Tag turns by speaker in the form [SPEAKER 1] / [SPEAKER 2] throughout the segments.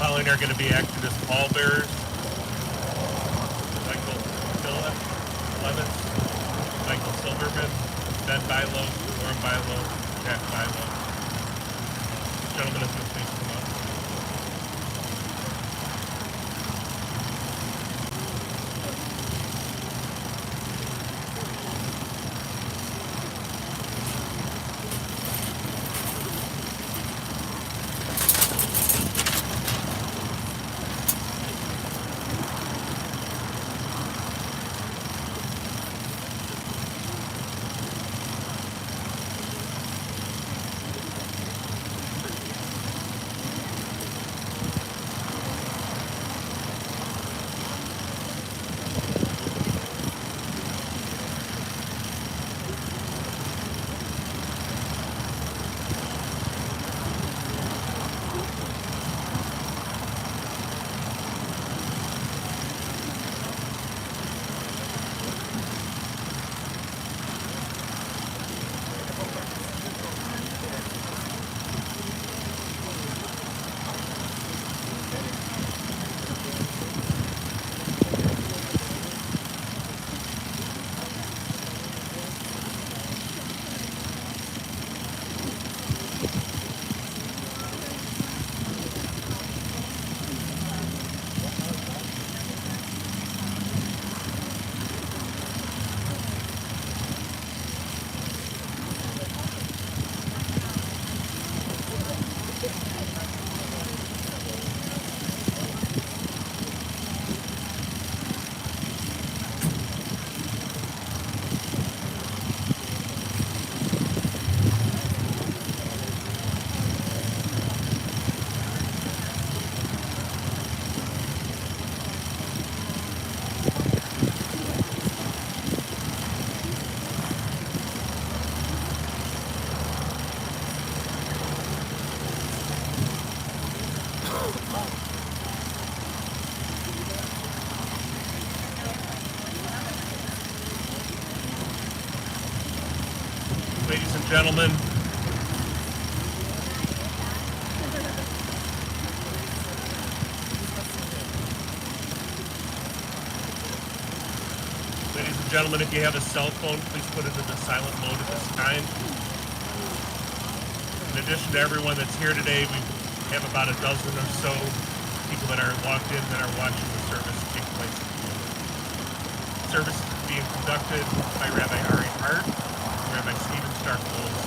[SPEAKER 1] Following are going to be Exodus pallbearers, Michael Phillips, Levis, Michael Silverman, Ben Bilow, Lynn Bilow, Jack Bilow. Gentlemen, if you'll please come up. Ladies and gentlemen, if you have a cell phone, please put it into silent mode at this time. In addition to everyone that's here today, we have about a dozen or so people that are logged in that are watching the service take place at the moment. The service is being conducted by Rabbi Ari Hart and Rabbi Stephen Stark-Bowles.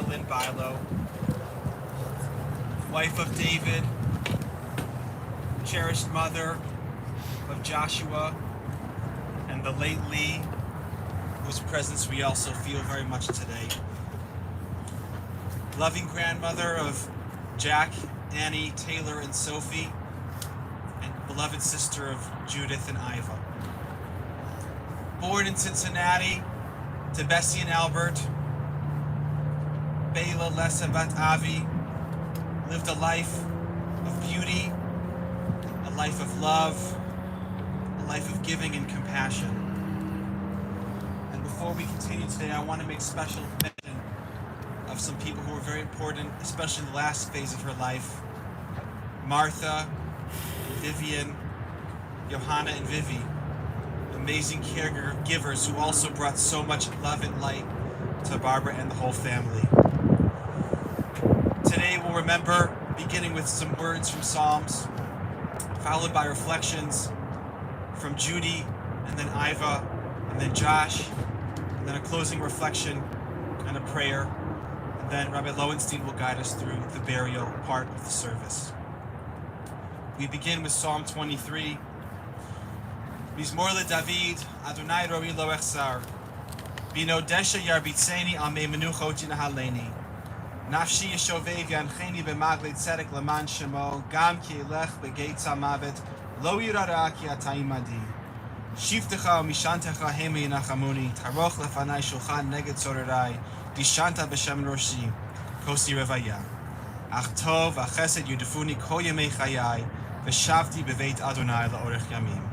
[SPEAKER 2] Lynn Bilow, wife of David, cherished mother of Joshua, and the late Lee, whose presence we also feel very much today. Loving grandmother of Jack, Annie, Taylor, and Sophie, and beloved sister of Judith and Iva. Born in Cincinnati to Bessie and Albert, Bela Lessa Bat Avi lived a life of beauty, a life of love, a life of giving and compassion. And before we continue today, I want to make special mention of some people who were very important, especially in the last phase of her life. Martha, Vivian, Johanna, and Vivi, amazing caregivers who also brought so much love and light to Barbara and the whole family. Today we'll remember, beginning with some words from Psalms, followed by reflections from Judy, and then Iva, and then Josh, and then a closing reflection and a prayer, and then Rabbi Lowenstein will guide us through the burial part of the service. We begin with Psalm 23. Mizmor leDavid, Adonai roi lo echsar, bino desha yarbitzeni al mei menuchot yinahaleni. Nafshi yeshovev yancheni b'maglei tzedek leman shemo, gam ki elech b'geit zamavet, lo yirara ki ata imadi. Shivtecha u'mishantecha hema yinachamuni, taroch lefanai shulchan neged tzorerai, dishanta b'shem roshi, kosi revaya. Ach tov achesed yudefuni kol yemei chayai, v'shavti b'veit Adonai la'orech yamim.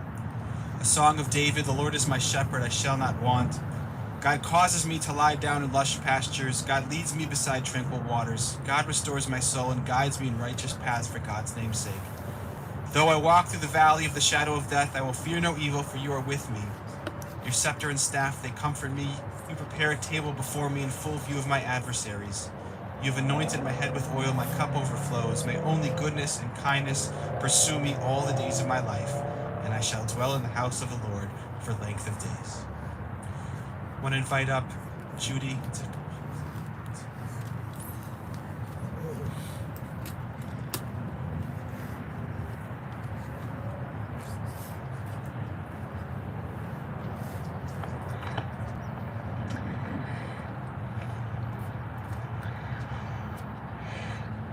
[SPEAKER 2] A song of David, the Lord is my shepherd, I shall not want. God causes me to lie down in lush pastures. God leads me beside tranquil waters. God restores my soul and guides me in righteous paths for God's name's sake. Though I walk through the valley of the shadow of death, I will fear no evil, for you are with me. Your scepter and staff, they comfort me. You prepare a table before me in full view of my adversaries. You have anointed my head with oil, my cup overflows. May only goodness and kindness pursue me all the days of my life, and I shall dwell in the house of the Lord for length of days. I want to invite up Judy to...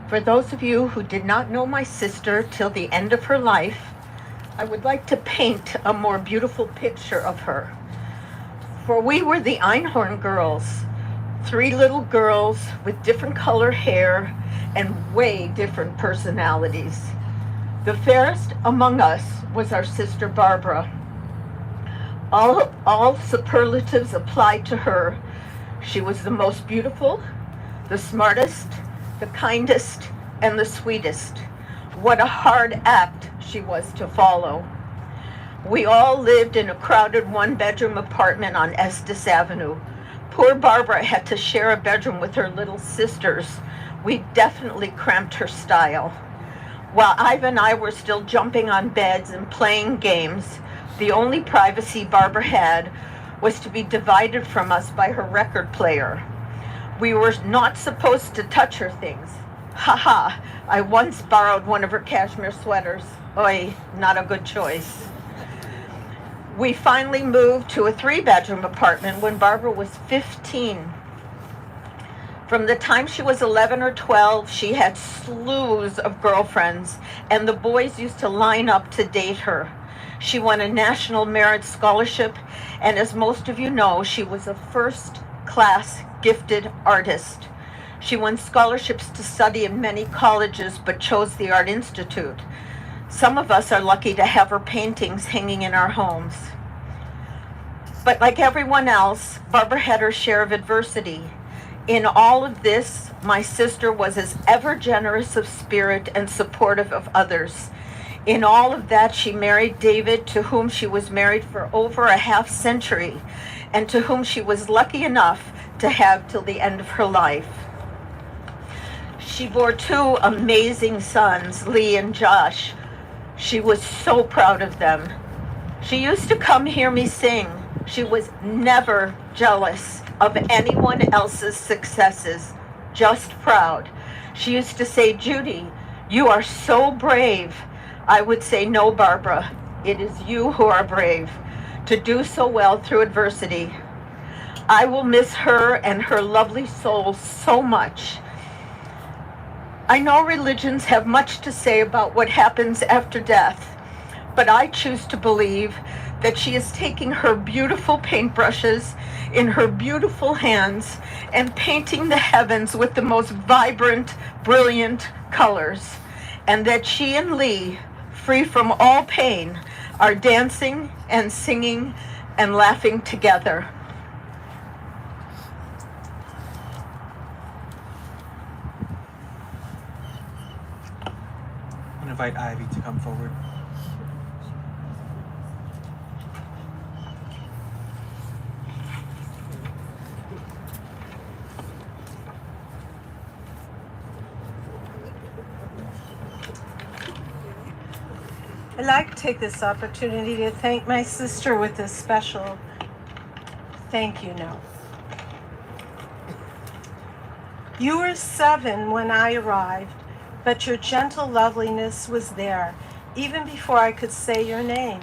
[SPEAKER 3] For those of you who did not know my sister till the end of her life, I would like to paint a more beautiful picture of her. For we were the Einhorn girls, 3 little girls with different color hair and way different personalities. The fairest among us was our sister Barbara. All superlatives applied to her. She was the most beautiful, the smartest, the kindest, and the sweetest. What a hard act she was to follow. We all lived in a crowded one-bedroom apartment on Estes Avenue. Poor Barbara had to share a bedroom with her little sisters. We definitely cramped her style. While Iva and I were still jumping on beds and playing games, the only privacy Barbara had was to be divided from us by her record player. We were not supposed to touch her things. Haha, I once borrowed one of her cashmere sweaters. Oy, not a good choice. We finally moved to a 3-bedroom apartment when Barbara was 15. From the time she was 11 or 12, she had slews of girlfriends, and the boys used to line up to date her. She won a National Merit Scholarship, and as most of you know, she was a first-class gifted artist. She won scholarships to study in many colleges, but chose the Art Institute. Some of us are lucky to have her paintings hanging in our homes. But like everyone else, Barbara had her share of adversity. In all of this, my sister was as ever generous of spirit and supportive of others. In all of that, she married David, to whom she was married for over a half century, and to whom she was lucky enough to have till the end of her life. She bore 2 amazing sons, Lee and Josh. She was so proud of them. She used to come hear me sing. She was never jealous of anyone else's successes, just proud. She used to say, "Judy, you are so brave." I would say, "No, Barbara, it is you who are brave to do so well through adversity." I will miss her and her lovely soul so much. I know religions have much to say about what happens after death, but I choose to believe that she is taking her beautiful paintbrushes in her beautiful hands and painting the heavens with the most vibrant, brilliant colors, and that she and Lee, free from all pain, are dancing and singing and laughing together.
[SPEAKER 2] I'm going to invite Ivy to come forward.
[SPEAKER 4] I'd like to take this opportunity to thank my sister with a special thank you note. You were 7 when I arrived, but your gentle loveliness was there, even before I could say your name.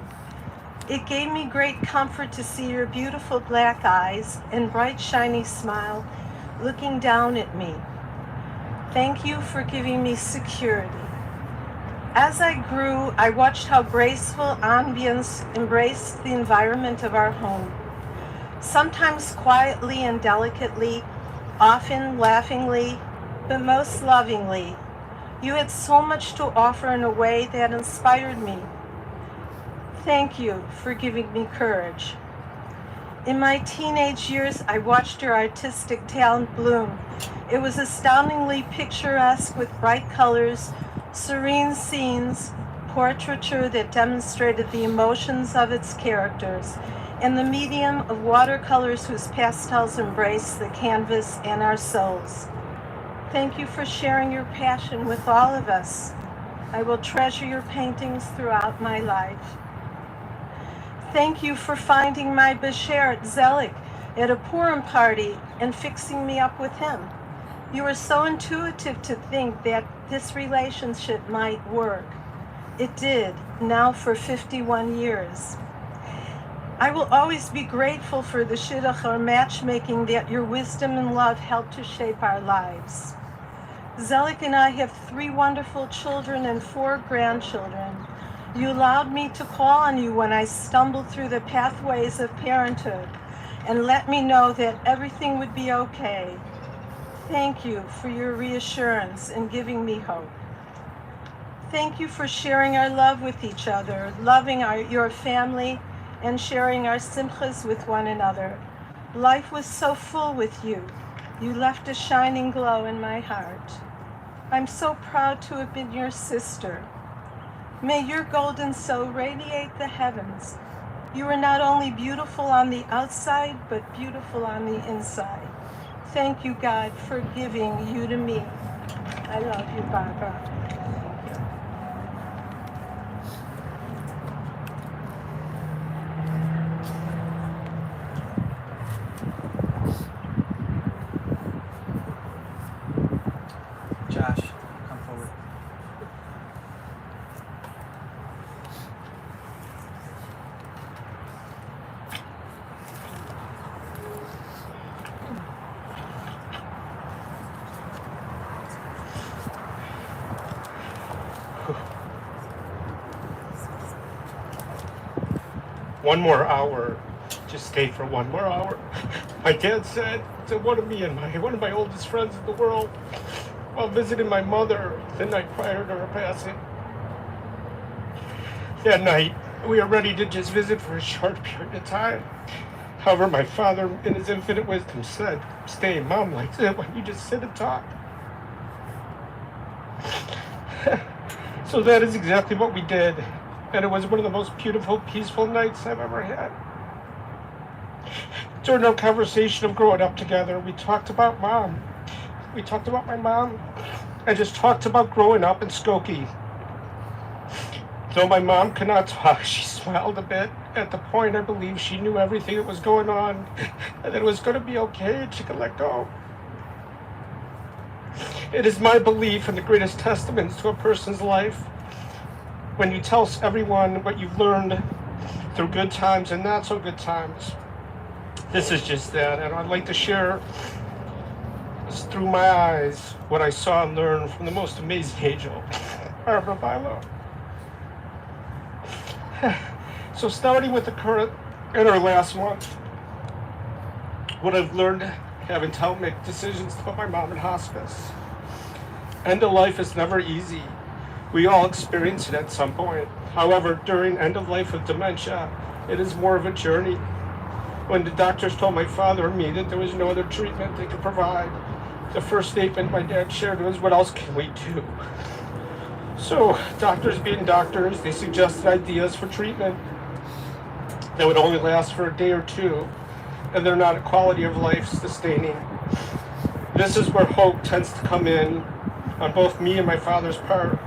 [SPEAKER 4] It gave me great comfort to see your beautiful black eyes and bright, shiny smile looking down at me. Thank you for giving me security. As I grew, I watched how graceful ambience embraced the environment of our home. Sometimes quietly and delicately, often laughingly, but most lovingly. You had so much to offer in a way that inspired me. Thank you for giving me courage. In my teenage years, I watched your artistic talent bloom. It was astoundingly picturesque with bright colors, serene scenes, portraiture that demonstrated the emotions of its characters, and the medium of watercolors whose pastels embrace the canvas and our souls. Thank you for sharing your passion with all of us. I will treasure your paintings throughout my life. Thank you for finding my Bashert Zelik at a Purim party and fixing me up with him. You were so intuitive to think that this relationship might work. It did, now for 51 years. I will always be grateful for the shidduch or matchmaking that your wisdom and love helped to shape our lives. Zelik and I have 3 wonderful children and 4 grandchildren. You allowed me to call on you when I stumbled through the pathways of parenthood and let me know that everything would be okay. Thank you for your reassurance and giving me hope. Thank you for sharing our love with each other, loving your family, and sharing our simchas with one another. Life was so full with you. You left a shining glow in my heart. I'm so proud to have been your sister. May your golden soul radiate the heavens. You are not only beautiful on the outside, but beautiful on the inside. Thank you, God, for giving you to me. I love you, Barbara.
[SPEAKER 2] Josh, come forward.
[SPEAKER 5] One more hour. Just stay for one more hour. My dad said to one of my oldest friends in the world while visiting my mother the night prior to her passing. That night, we were ready to just visit for a short period of time. However, my father, in his infinite wisdom, said, "Stay, Mom likes it when you just sit and talk." So that is exactly what we did. And it was one of the most beautiful, peaceful nights I've ever had. During our conversation of growing up together, we talked about Mom. We talked about my mom. I just talked about growing up in Skokie. Though my mom could not talk, she smiled a bit. At the point, I believe she knew everything that was going on and that it was going to be okay and she could let go. It is my belief and the greatest testament to a person's life when you tell everyone what you've learned through good times and not so good times. This is just that, and I'd like to share through my eyes what I saw and learned from the most amazing angel, Lynn Bilow. So starting with the current and our last month, what I've learned having to help make decisions to put my mom in hospice. End of life is never easy. We all experience it at some point. However, during end of life with dementia, it is more of a journey. When the doctors told my father and me that there was no other treatment they could provide, the first statement my dad shared was, "What else can we do?" So, doctors being doctors, they suggested ideas for treatment that would only last for a day or two, and they're not a quality of life sustaining. This is where hope tends to come in on both me and my father's part.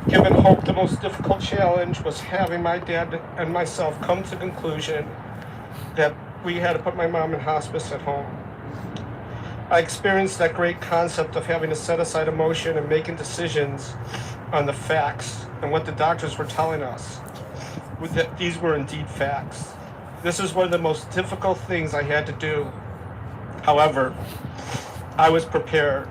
[SPEAKER 5] Given hope, the most difficult challenge was having my dad and myself come to the conclusion that we had to put my mom in hospice at home. I experienced that great concept of having to set aside emotion and making decisions on the facts and what the doctors were telling us. These were indeed facts. This is one of the most difficult things I had to do. However, I was prepared.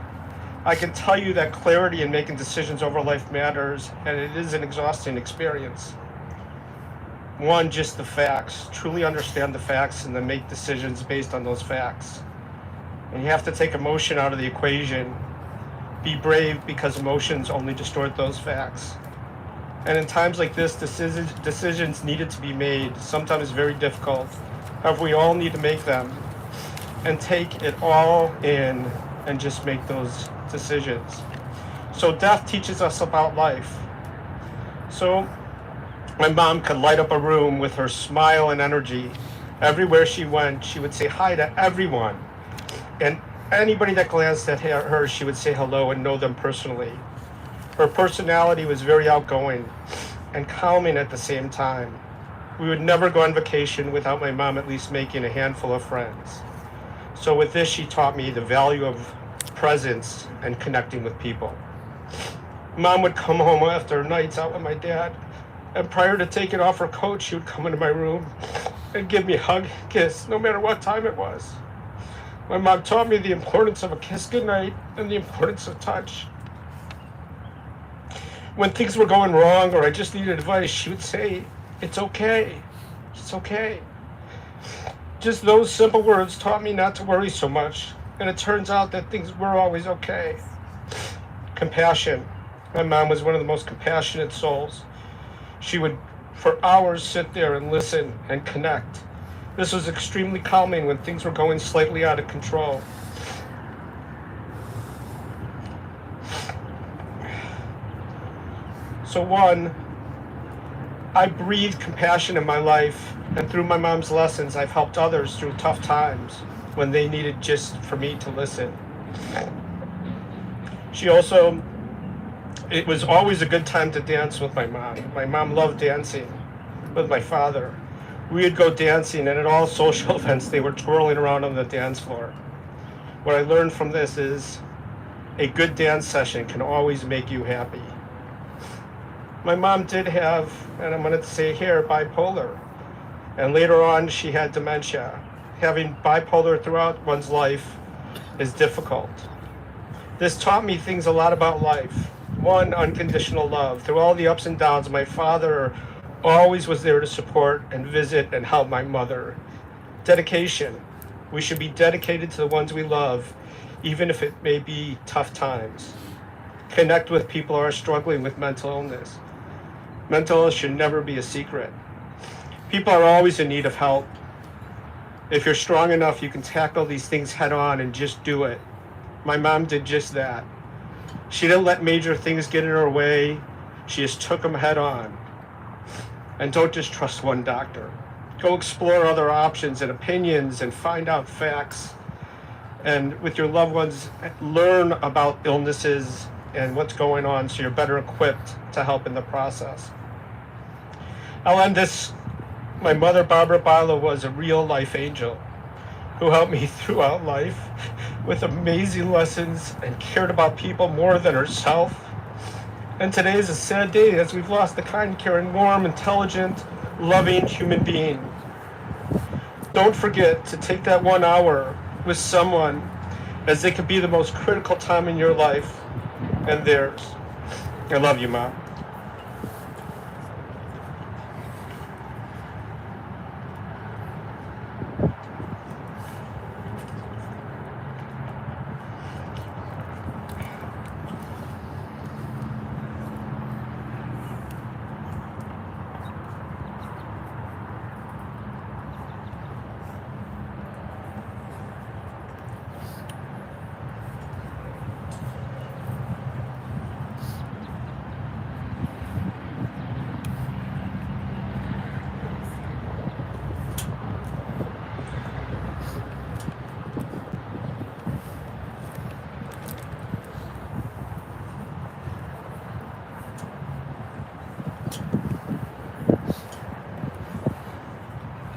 [SPEAKER 5] I can tell you that clarity in making decisions over life matters, and it is an exhausting experience. One, just the facts. Truly understand the facts and then make decisions based on those facts. And you have to take emotion out of the equation. Be brave because emotions only distort those facts. And in times like this, decisions needed to be made, sometimes very difficult. However, we all need to make them and take it all in and just make those decisions. So death teaches us about life. So my mom could light up a room with her smile and energy. Everywhere she went, she would say hi to everyone. And anybody that glanced at her, she would say hello and know them personally. Her personality was very outgoing and calming at the same time. We would never go on vacation without my mom at least making a handful of friends. So with this, she taught me the value of presence and connecting with people. Mom would come home after nights out with my dad, and prior to taking off her coat, she would come into my room and give me a hug, kiss, no matter what time it was. My mom taught me the importance of a kiss goodnight and the importance of touch. When things were going wrong or I just needed advice, she would say, "It's okay, it's okay." Just those simple words taught me not to worry so much, and it turns out that things were always okay. Compassion. My mom was one of the most compassionate souls. She would, for hours, sit there and listen and connect. This was extremely calming when things were going slightly out of control. So one, I breathe compassion in my life, and through my mom's lessons, I've helped others through tough times when they needed just for me to listen. It was always a good time to dance with my mom. My mom loved dancing with my father. We would go dancing, and at all social events, they were twirling around on the dance floor. What I learned from this is a good dance session can always make you happy. My mom did have, and I'm going to say here, bipolar. And later on, she had dementia. Having bipolar throughout one's life is difficult. This taught me things a lot about life. One, unconditional love. Through all the ups and downs, my father always was there to support and visit and help my mother. Dedication. We should be dedicated to the ones we love, even if it may be tough times. Connect with people who are struggling with mental illness. Mental illness should never be a secret. People are always in need of help. If you're strong enough, you can tackle these things head on and just do it. My mom did just that. She didn't let major things get in her way. She just took them head on. And don't just trust one doctor. Go explore other options and opinions and find out facts. And with your loved ones, learn about illnesses and what's going on so you're better equipped to help in the process. I'll end this. My mother, Barbara Bilow, was a real life angel who helped me throughout life with amazing lessons and cared about people more than herself. And today is a sad day as we've lost the kind, caring, warm, intelligent, loving human being. Don't forget to take that 1 hour with someone, as it could be the most critical time in your life and theirs. I love you, Mom.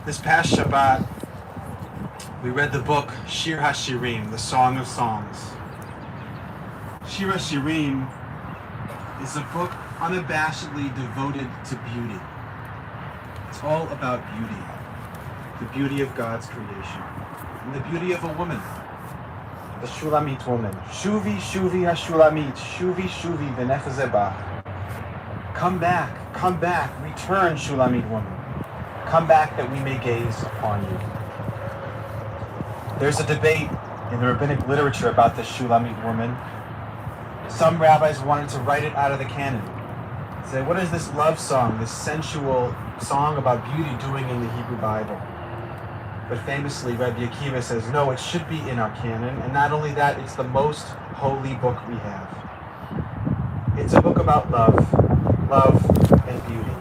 [SPEAKER 2] This past Shabbat, we read the book Shir HaShirim, the Song of Songs. Shir HaShirim is a book unabashedly devoted to beauty. It's all about beauty, the beauty of God's creation, and the beauty of a woman, the Shulamit woman. Shuvi, Shuvi HaShulamit, Shuvi, Shuvi v'nefazebach. Come back, return, Shulamit woman. Come back that we may gaze upon you. There's a debate in the rabbinic literature about the Shulamit woman. Some rabbis wanted to write it out of the canon. Say, what is this love song, this sensual song about beauty doing in the Hebrew Bible? But famously, Rabbi Akiva says, no, it should be in our canon. And not only that, it's the most holy book we have. It's a book about love and beauty.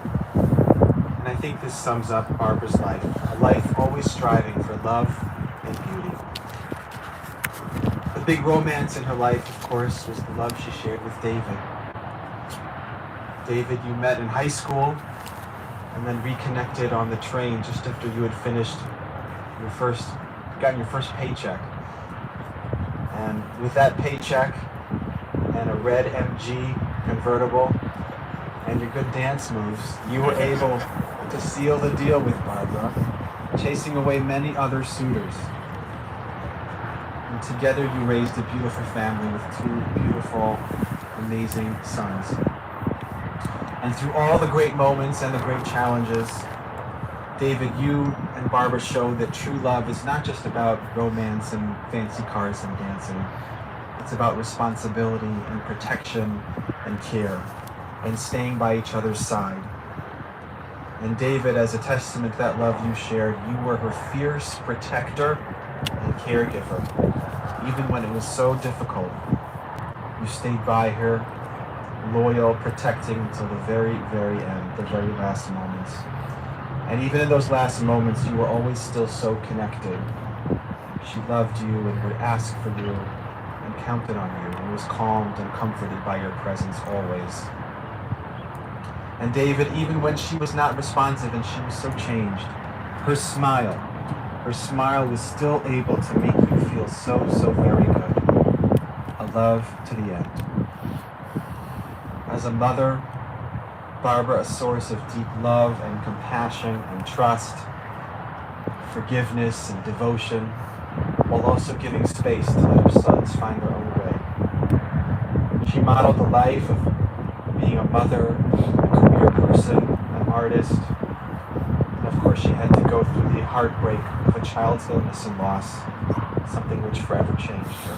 [SPEAKER 2] And I think this sums up Barbara's life. A life always striving for love and beauty. The big romance in her life, of course, was the love she shared with David. David, you met in high school and then reconnected on the train just after you had finished gotten your first paycheck. And with that paycheck and a red MG convertible and your good dance moves, you were able to seal the deal with Barbara, chasing away many other suitors. And together you raised a beautiful family with two beautiful, amazing sons. And through all the great moments and the great challenges, David, you and Barbara showed that true love is not just about romance and fancy cars and dancing. It's about responsibility and protection and care and staying by each other's side. And David, as a testament to that love you shared, you were her fierce protector and caregiver. Even when it was so difficult, you stayed by her
[SPEAKER 6] loyal, protecting until the very, very end, the very last moments. And even in those last moments, you were always still so connected. She loved you and would ask for you and counted on you and was calmed and comforted by your presence always. And David, even when she was not responsive and she was so changed, her smile was still able to make you feel so, so very good. A love to the end. As a mother, Barbara, a source of deep love and compassion and trust, forgiveness and devotion, while also giving space to let her sons find their own way. She modeled the life of being a mother, a career person, an artist, and of course she had to go through the heartbreak of a child's illness and loss, something which forever changed her.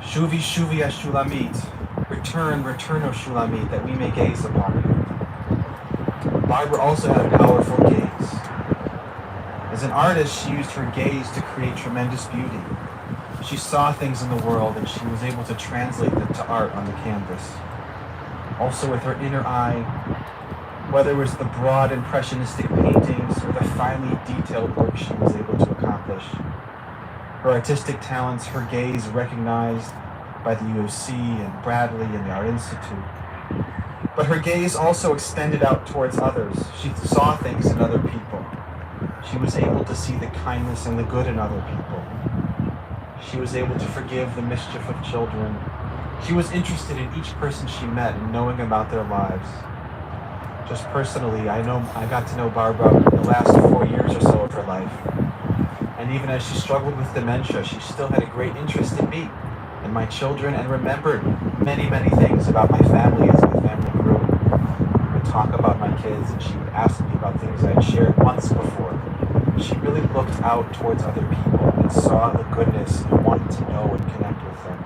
[SPEAKER 6] Shuvi, Shuvi, Ashulamit. Return, return, O Shulamit, that we may gaze upon you. Barbara also had a powerful gaze. As an artist, she used her gaze to create tremendous beauty. She saw things in the world and she was able to translate them to art on the canvas. Also with her inner eye, whether it was the broad impressionistic paintings or the finely detailed work she was able to accomplish. Her artistic talents, her gaze recognized by the UOC and Bradley and the Art Institute. But her gaze also extended out towards others. She saw things in other people. She was able to see the kindness and the good in other people. She was able to forgive the mischief of children. She was interested in each person she met and knowing about their lives. Just personally, I got to know Barbara the last 4 years or so of her life. And even as she struggled with dementia, she still had a great interest in me and my children, and remembered many, many things about my family as my family grew. We would talk about my kids, and she would ask me about things I had shared months before. She really looked out towards other people and saw the goodness and wanted to know and connect with them.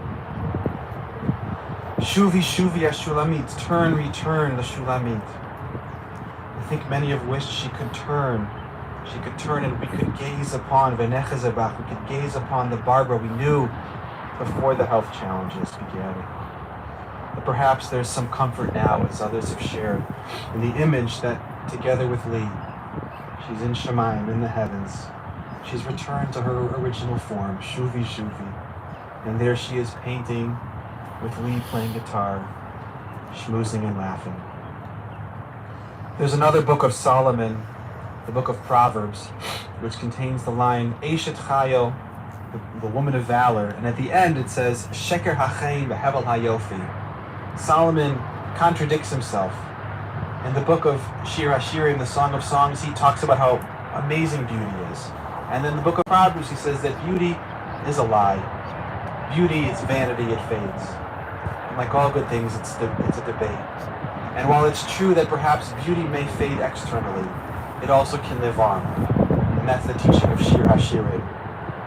[SPEAKER 6] Shuvi, Shuvi, Ashulamit, turn, return, the Shulamit. I think many have wished she could turn. She could turn and we could gaze upon Venechazabach, we could gaze upon the Barbara we knew before the health challenges began. But perhaps there's some comfort now, as others have shared, in the image that, together with Lee, she's in Shemaim, in the heavens. She's returned to her original form, Shuvi, Shuvi. And there she is painting, with Lee playing guitar, schmoozing and laughing. There's another book of Solomon, the book of Proverbs, which contains the line, Eshet Chayo, the woman of valor, and at the end it says, Sheker HaChaim Behevel HaYofi. Solomon contradicts himself. In the book of Shir HaShirim, the Song of Songs, he talks about how amazing beauty is. And in the book of Proverbs, he says that beauty is a lie. Beauty is vanity, it fades. And like all good things, it's a debate. And while it's true that perhaps beauty may fade externally, it also can live on. And that's the teaching of Shir HaShirim,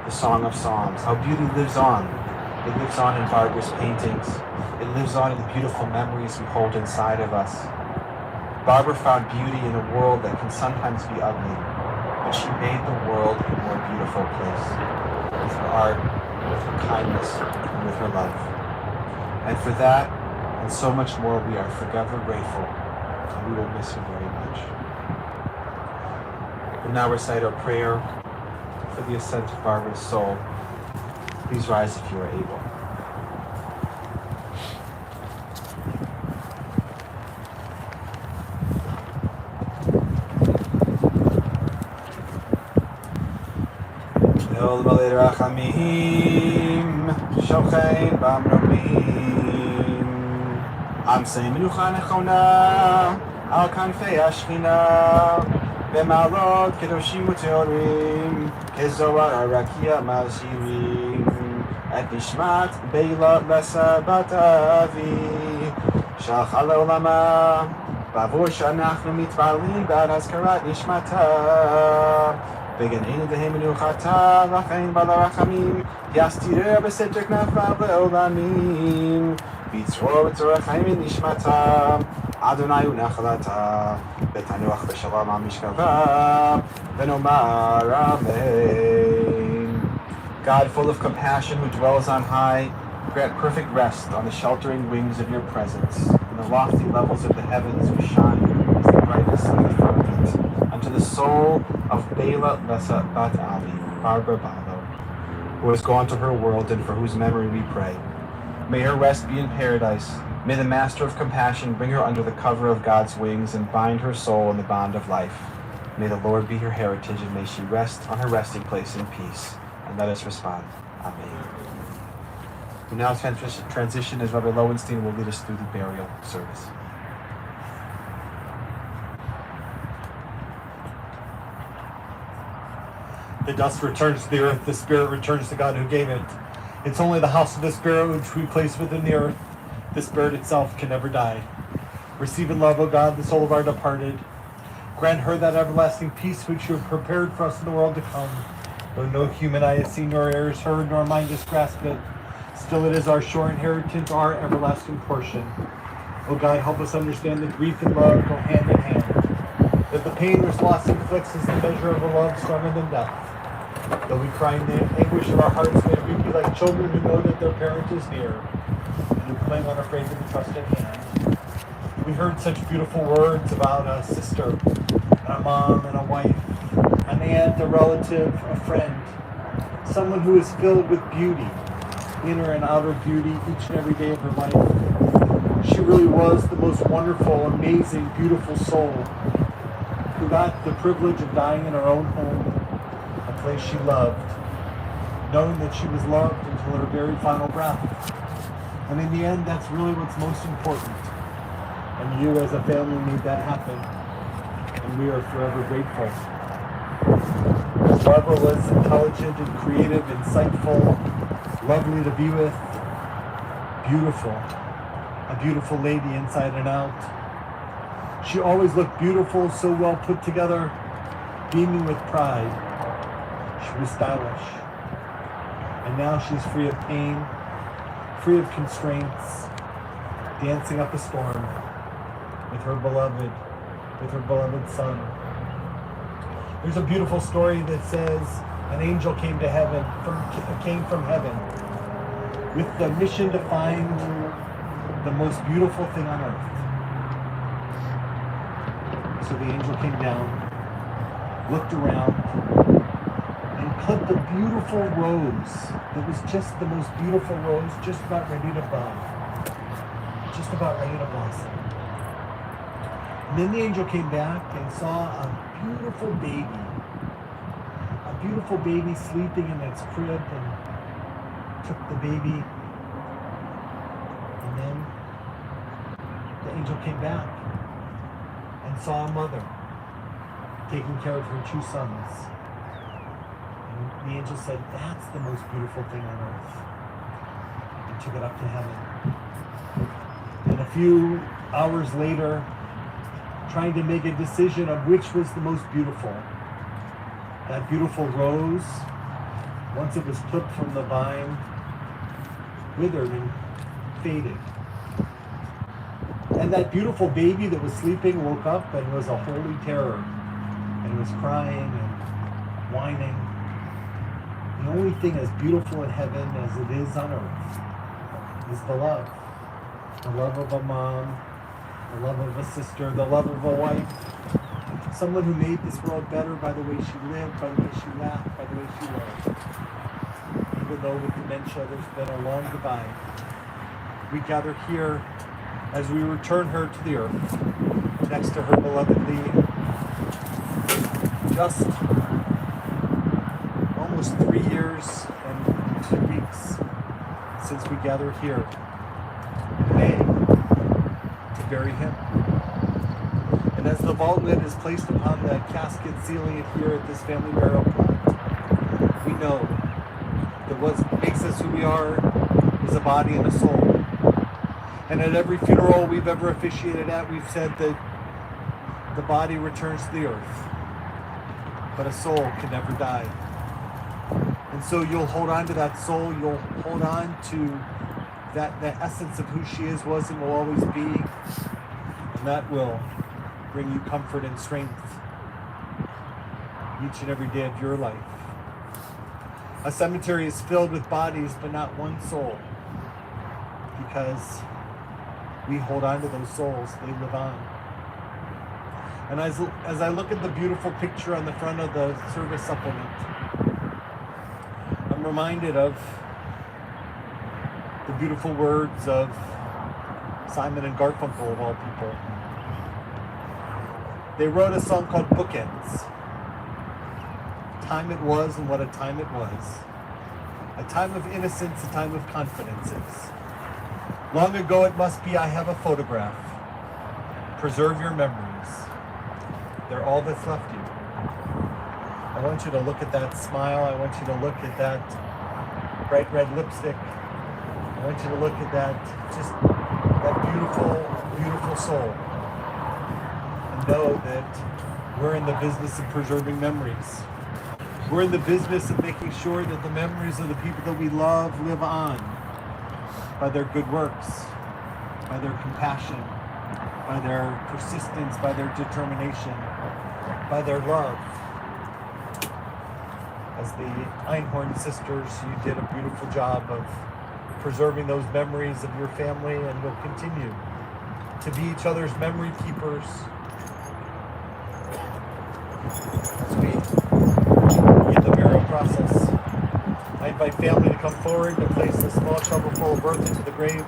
[SPEAKER 6] the Song of Psalms, how beauty lives on. It lives on in Barbara's paintings. It lives on in the beautiful memories we hold inside of us. Barbara found beauty in a world that can sometimes be ugly, but she made the world a more beautiful place with her art, with her kindness, and with her love. And for that, and so much more, we are forever grateful, and we will miss her very much. We'll now recite our prayer for the ascent of Barbara's soul. Please rise if you are able. Le'ol malei rachamim, shochein b'amromim, amsei menucha nechona, al kanfei hashchina, במעלות קדושים וטהורים, כזוהר הרקיע מזהירים, את נשמת בילה לסבת אבי, שהלכה לעולמה, בעבור שאנחנו מתפללים בעד הזכרת נשמתה, בגן עדן תהא מנוחתה, לכן בעל הרחמים, יסתיריה בסתר כנפיו לעולמים, ויצרור וצורך חיים את נשמתה, אדוני הוא נחלתה, ותנוח בשלום על משכבה, ונאמר אמן. God, full of compassion, who dwells on high, Grant perfect rest on the sheltering wings of your presence, in the lofty levels of the heavens who shine as the brightness of the firmament, unto the soul of Bela Lessa Bat Ali, Barbara Bilow, who has gone to her world and for whose memory we pray. May her rest be in paradise. May the Master of Compassion bring her under the cover of God's wings and bind her soul in the bond of life. May the Lord be her heritage, and may she rest on her resting place in peace. And let us respond, Amen. We now transition as Rabbi Lowenstein will lead us through the burial service.
[SPEAKER 7] The dust returns to the earth, the spirit returns to God who gave it. It's only the house of the spirit which we place within the earth. The spirit itself can never die. Receive in love, O God, the soul of our departed. Grant her that everlasting peace which you have prepared for us in the world to come. Though no human eye has seen nor ears heard nor mind has grasped it, still it is our sure inheritance, our everlasting portion. O God, help us understand that grief and love go hand in hand, that the pain which loss inflicts is the measure of a love stronger than death. Though we cry in the anguish of our hearts, may we be like children who know that their parent is near, and who cling unafraid to the trusted hand. We heard such beautiful words about a sister, and a mom, and a wife, an aunt, a relative, a friend, someone who is filled with beauty, inner and outer beauty, each and every day of her life. She really was the most wonderful, amazing, beautiful soul who got the privilege of dying in her own home, a place she loved, knowing that she was loved until her very final breath. And in the end, that's really what's most important. And you as a family made that happen. And we are forever grateful. Barbara was intelligent and creative, insightful, lovely to be with, beautiful, a beautiful lady inside and out. She always looked beautiful, so well put together, beaming with pride. She was stylish. And now she's free of pain, free of constraints, dancing up a storm with her beloved son. There's a beautiful story that says an angel came from heaven with the mission to find the most beautiful thing on earth. So the angel came down, looked around, and clipped a beautiful rose that was just the most beautiful rose, just about ready to bud, just about ready to blossom. And then the angel came back and saw a beautiful baby sleeping in its crib, and took the baby. And then the angel came back and saw a mother taking care of her 2 sons. And the angel said, "That's the most beautiful thing on earth," and took it up to heaven. And a few hours later, trying to make a decision of which was the most beautiful, that beautiful rose, once it was clipped from the vine, withered and faded. And that beautiful baby that was sleeping woke up and was a holy terror, and was crying and whining. The only thing as beautiful in heaven as it is on earth is the love of a mom, the love of a sister, the love of a wife, someone who made this world better by the way she lived, by the way she laughed, by the way she loved. Even though with dementia there's been a long goodbye, we gather here as we return her to the earth, next to her beloved Lee. Just almost 3 years and 2 weeks since we gathered here in May to bury him. And as the vault lid is placed upon the casket sealing it here at this family burial plot, we know that what makes us who we are is a body and a soul. And at every funeral we've ever officiated at, we've said that the body returns to the earth, but a soul can never die. And so you'll hold on to that soul, you'll hold on to the essence of who she is, was, and will always be, and that will bring you comfort and strength each and every day of your life. A cemetery is filled with bodies, but not one soul. because we hold on to those souls. They live on. And as I look at the beautiful picture on the front of the service supplement, I'm reminded of the beautiful words of Simon and Garfunkel, of all people. They wrote a song called Bookends. Time it was, and what a time it was. A time of innocence, a time of confidences. Long ago it must be, I have a photograph. Preserve your memories. They're all that's left you. I want you to look at that smile. I want you to look at that bright red lipstick. I want you to look at that, just that beautiful, beautiful soul. And know that we're in the business of preserving memories. We're in the business of making sure that the memories of the people that we love live on by their good works, by their compassion, by their persistence, by their determination, by their love. As the Einhorn sisters, you did a beautiful job of preserving those memories of your family, and will continue to be each other's memory keepers. As we begin the burial process, I invite family to come forward to place a small shovel full of earth into the grave.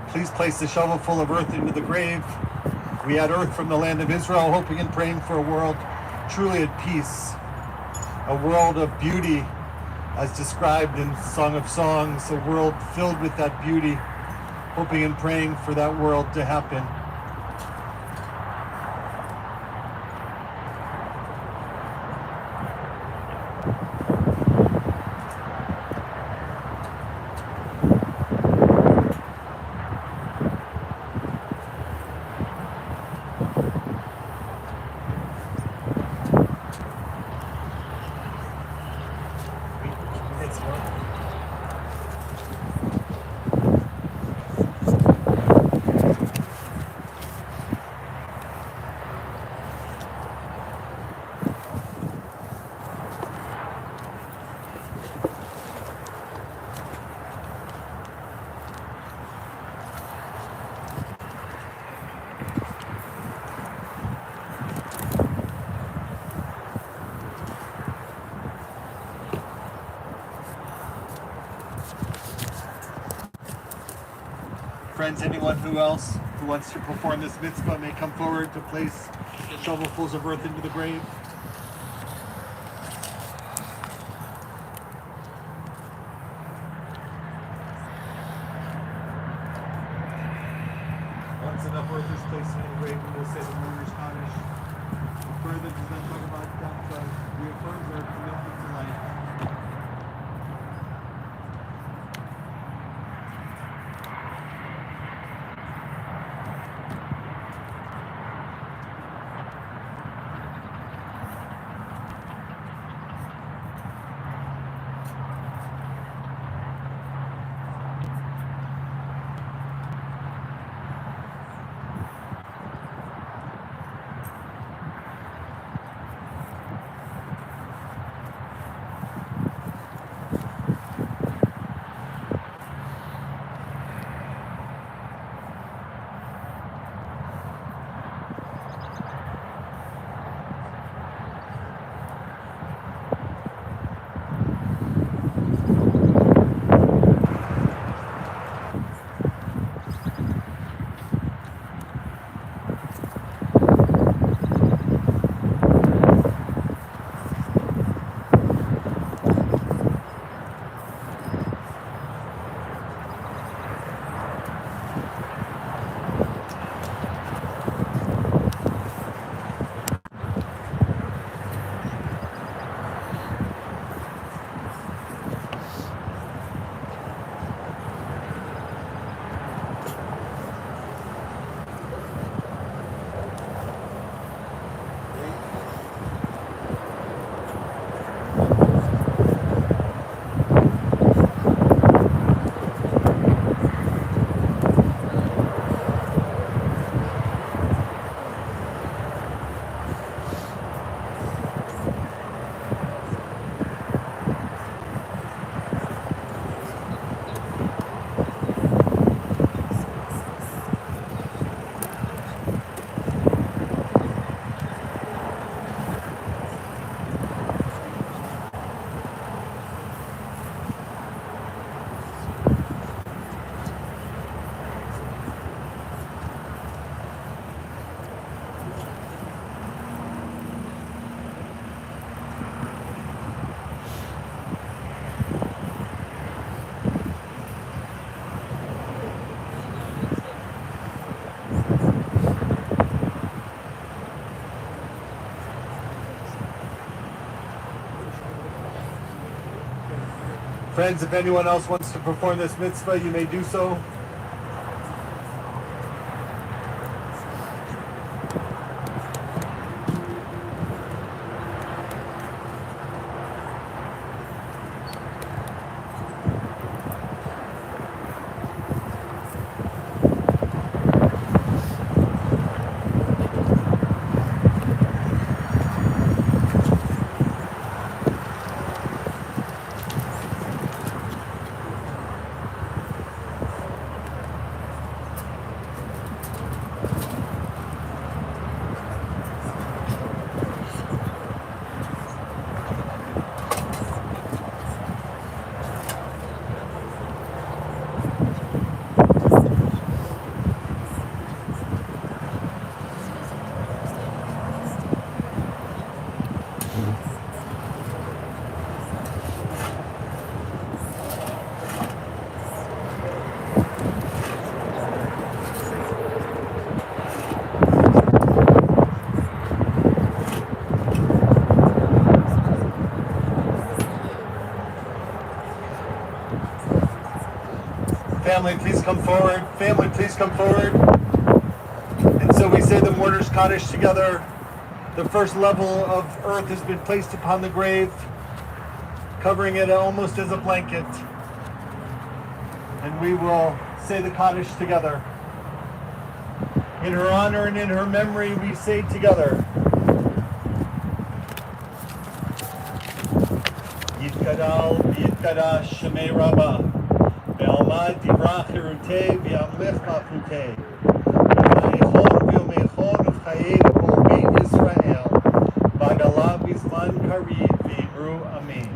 [SPEAKER 7] Please place the shovel full of earth into the grave. We add earth from the land of Israel, hoping and praying for a world truly at peace, a world of beauty as described in Song of Songs, a world filled with that beauty, hoping and praying for that world to happen. Friends, anyone who wants to perform this mitzvah may come forward to place shovelfuls of earth into the grave. Once enough earth is placed in the grave, we will say the mourner's Kaddish. A prayer that does not talk about death, but reaffirms our commitment to life. Friends, if anyone else wants to perform this mitzvah, you may do so. Family, please come forward. Family, please come forward. And so we say the Mortar's Kaddish together. The first level of earth has been placed upon the grave, covering it almost as a blanket. And we will say the Kaddish together. In her honor and in her memory, we say together. Yitkadal v'yitkadash shemei Rabbah. Be'almad divrach hirutei v'yamlich mafutei. V'chayichon v'yomeichon v'chayei kol beit Yisrael. V'agala b'zman karid v'imru amen.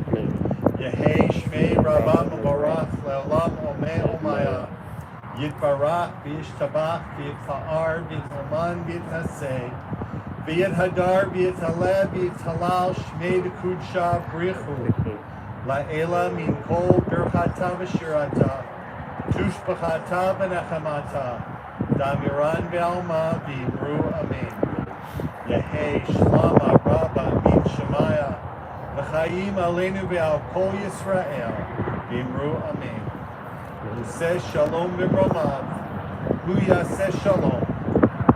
[SPEAKER 7] Yehei shmei Rabbah mevarach le'olam omei omaya. Yitbarach v'yishtabach v'yitfa'ar v'yitlaman v'yitnaseh. V'yithadar v'yithaleh v'yithalal shmei d'kudsha brichu. La'ela min kol birchata v'shirata, tushbachata v'nechamata, damiran v'alma v'imru amen. Yehei shlama rabba min shemaya, v'chayim aleinu v'al kol Yisrael, v'imru amen. Yaseh shalom b'romav, hu yaseh shalom,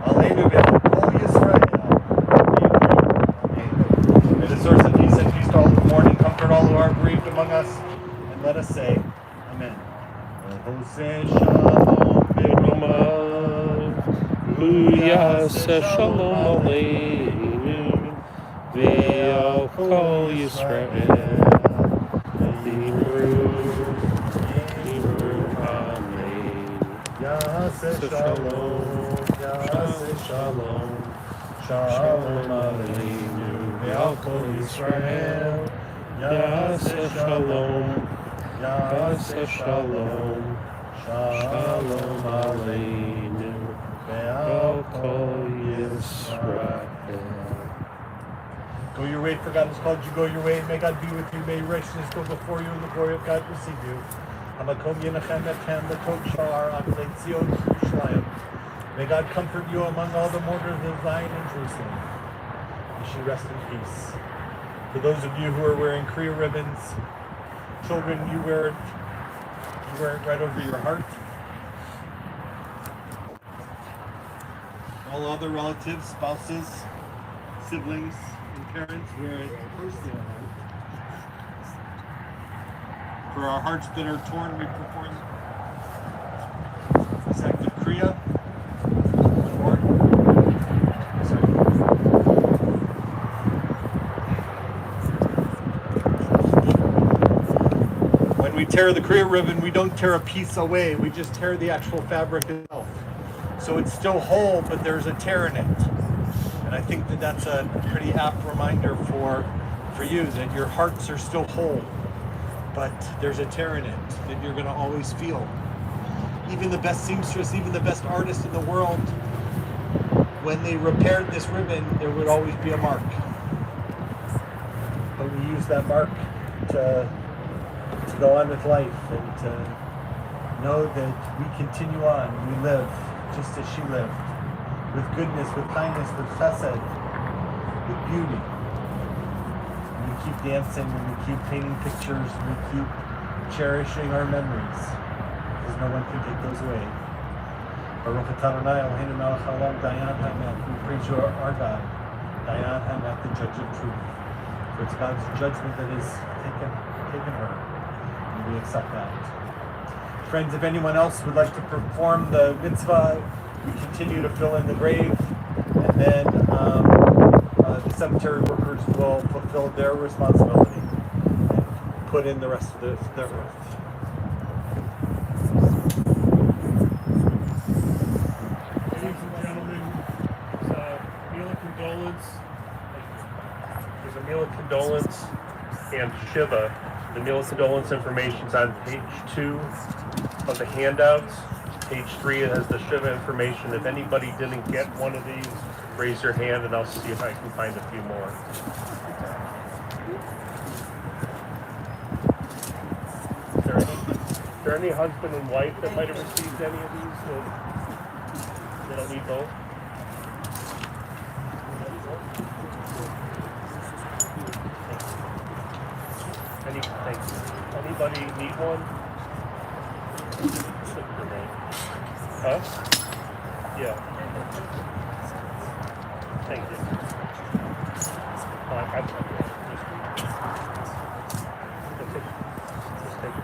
[SPEAKER 7] aleinu v'al kol Yisrael, v'imru amen. May the source of peace and peace to all who mourn and comfort all who are bereaved among us, and let us say, Amen. Yaseh shalom b'romav,
[SPEAKER 8] hu yaseh shalom aleinu v'al kol Yisrael, v'imru amen.
[SPEAKER 7] Yaseh shalom, Yaseh shalom, shalom aleinu v'al kol Yisrael.
[SPEAKER 8] Yaseh shalom,
[SPEAKER 7] Yaseh shalom, shalom aleinu
[SPEAKER 8] v'al kol Yisrael.
[SPEAKER 7] Go your way, for God has called you. Go your way. May God be with you. May righteousness go before you, and the glory of God receive you. Hamakom yenachem etchem v'tov shar aklei Tzion Yerushalayim. May God comfort you among all the mourners of Zion and Jerusalem. May she rest in peace. For those of you who are wearing Kriya ribbons, children, you wear it right over your heart. All other relatives, spouses, siblings, and parents wear it close to their heart. For our hearts that are torn, we perform this act of Kriya. When we tear the Kriya ribbon, we don't tear a piece away, we just tear the actual fabric itself. So it's still whole, but there's a tear in it. And I think that that's a pretty apt reminder for you, that your hearts are still whole, but there's a tear in it that you're going to always feel. Even the best seamstress, even the best artist in the world, when they repaired this ribbon, there would always be a mark. But we use that mark to go on with life and to know that we continue on, we live just as she lived, with goodness, with kindness, with chesed, with beauty. And we keep dancing, and we keep painting pictures, and we keep cherishing our memories, because no one can take those away. Baruch atah Adonai Eloheinu melech haolam dayan hamet. We praise you, our God, dayan hamet, the judge of truth. For it's God's judgment that has taken her, and we accept that. Friends, if anyone else would like to perform the mitzvah, we continue to fill in the grave, and then the cemetery workers will fulfill their responsibility and put in the rest of their earth.
[SPEAKER 1] Ladies and gentlemen, there's a meal of condolence. There's a meal of condolence and Shiva. The meal of condolence information is on page 2 of the handouts. Page 3 it has the Shiva information. If anybody didn't get one of these, raise your hand and I'll see if I can find a few more. Is there any husband and wife that might have received any of these? They don't need both? Anybody need one? Huh? Yeah. Thank you. Oh, I got you. Just take it.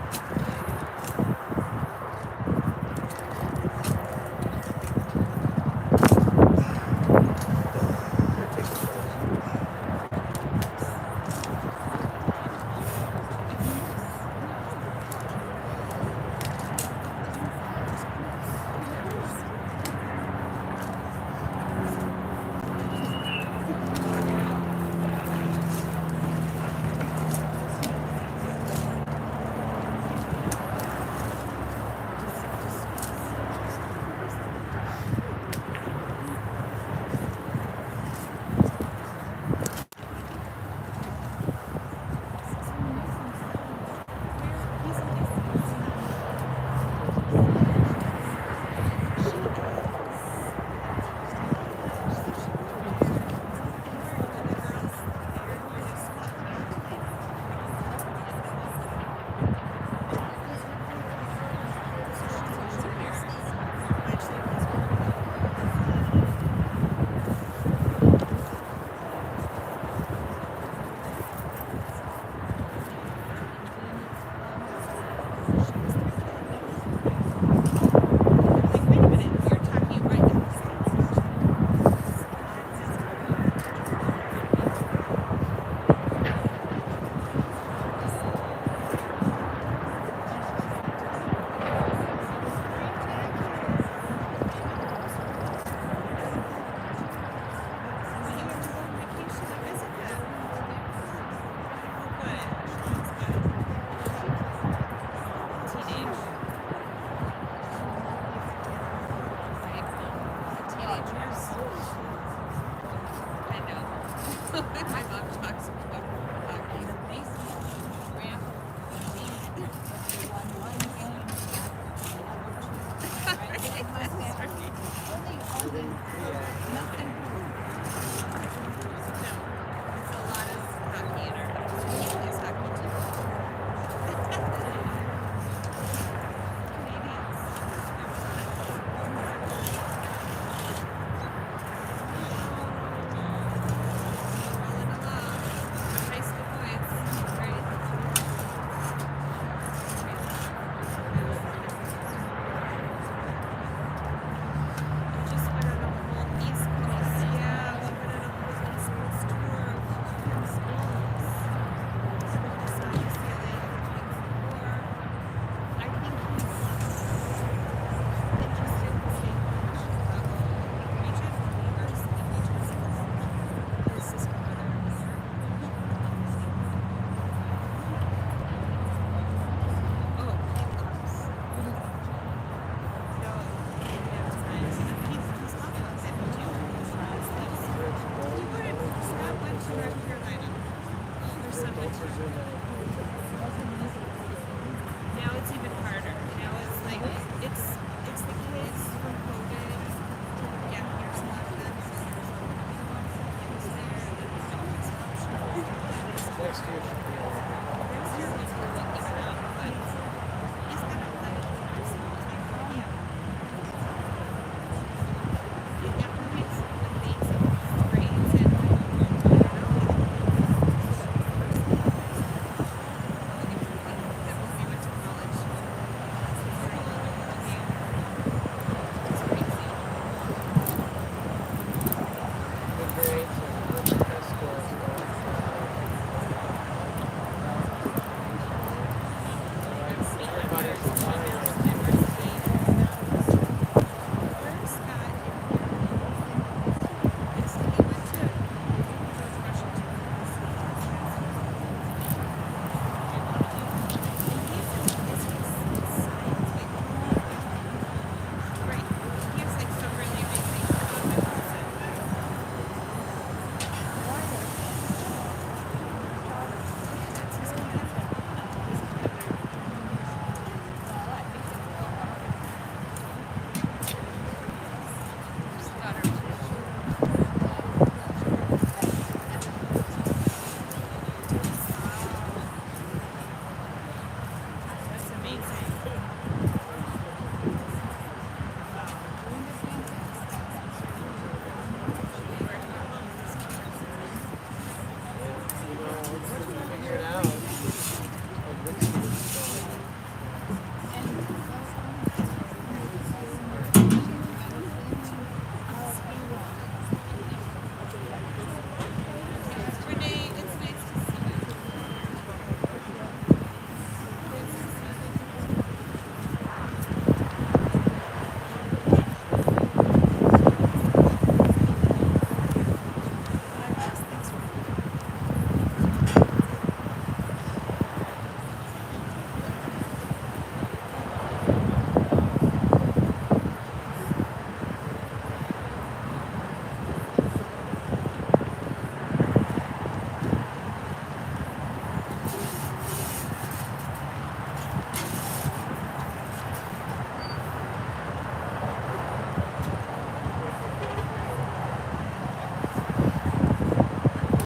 [SPEAKER 9] Now it's even harder. Now it's like it's the kids from COVID. Yeah, here's a lot of them. So there's a lot of things there. There's no consumption.
[SPEAKER 5] Next year should be all right.